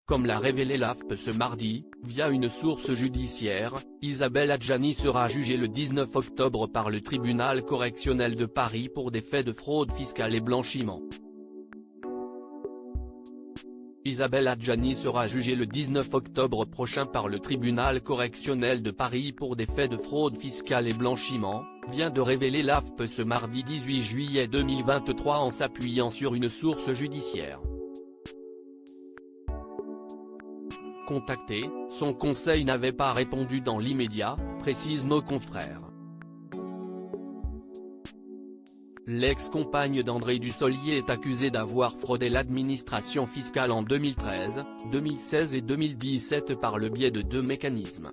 Comme l'a révélé l'AFP ce mardi, via une source judiciaire, Isabelle Adjani sera jugée le 19 octobre par le tribunal correctionnel de Paris pour des faits de fraude fiscale et blanchiment. Isabelle Adjani sera jugée le 19 octobre prochain par le tribunal correctionnel de Paris pour des faits de fraude fiscale et blanchiment, vient de révéler l'AFP ce mardi 18 juillet 2023 en s'appuyant sur une source judiciaire. Contacté, son conseil n'avait pas répondu dans l'immédiat, précisent nos confrères. L'ex-compagne d'André Dussolier est accusée d'avoir fraudé l'administration fiscale en 2013, 2016 et 2017 par le biais de deux mécanismes.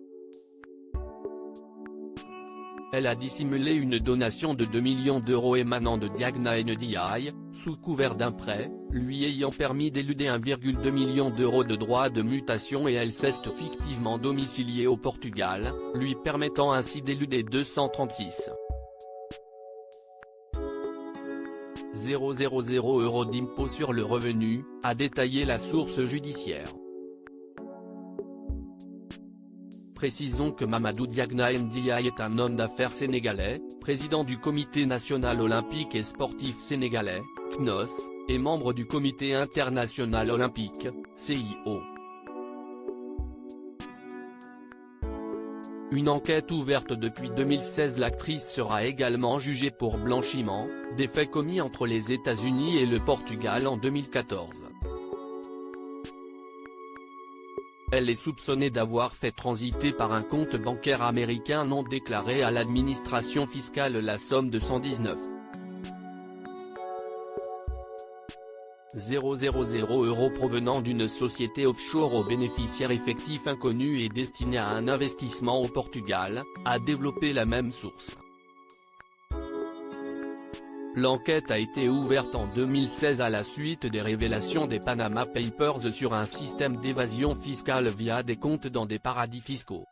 Elle a dissimulé une donation de 2 millions d'euros émanant de Diagna NDI, sous couvert d'un prêt, lui ayant permis d'éluder 1,2 million d'euros de droits de mutation et elle s'est fictivement domiciliée au Portugal, lui permettant ainsi d'éluder 236 000 euros d'impôt sur le revenu, a détaillé la source judiciaire. Précisons que Mamadou Diagna Ndiaye est un homme d'affaires sénégalais, président du Comité national olympique et sportif sénégalais, CNOS, et membre du Comité international olympique, CIO. Une enquête ouverte depuis 2016. L'actrice sera également jugée pour blanchiment, des faits commis entre les États-Unis et le Portugal en 2014. Elle est soupçonnée d'avoir fait transiter par un compte bancaire américain non déclaré à l'administration fiscale la somme de 119 000 euros provenant d'une société offshore au bénéficiaire effectif inconnu et destinée à un investissement au Portugal, a développé la même source. L'enquête a été ouverte en 2016 à la suite des révélations des Panama Papers sur un système d'évasion fiscale via des comptes dans des paradis fiscaux.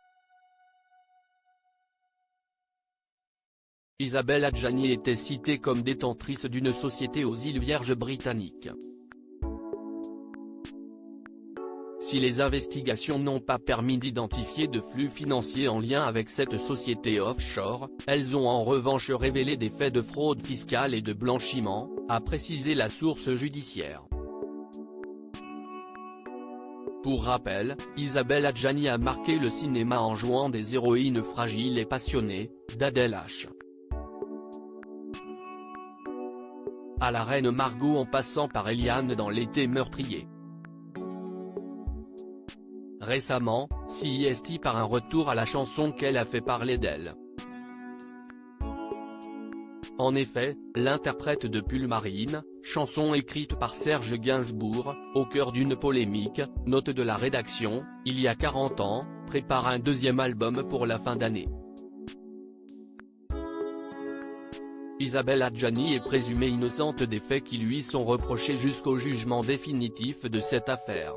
Isabelle Adjani était citée comme détentrice d'une société aux îles Vierges britanniques. Si les investigations n'ont pas permis d'identifier de flux financiers en lien avec cette société offshore, elles ont en revanche révélé des faits de fraude fiscale et de blanchiment, a précisé la source judiciaire. Pour rappel, Isabelle Adjani a marqué le cinéma en jouant des héroïnes fragiles et passionnées, d'Adèle H. à la reine Margot en passant par Eliane dans L'été meurtrier. Récemment, CIST par un retour à la chanson qu'elle a fait parler d'elle. En effet, l'interprète de Pull Marine, chanson écrite par Serge Gainsbourg, au cœur d'une polémique, note de la rédaction, il y a 40 ans, prépare un deuxième album pour la fin d'année. Isabelle Adjani est présumée innocente des faits qui lui sont reprochés jusqu'au jugement définitif de cette affaire.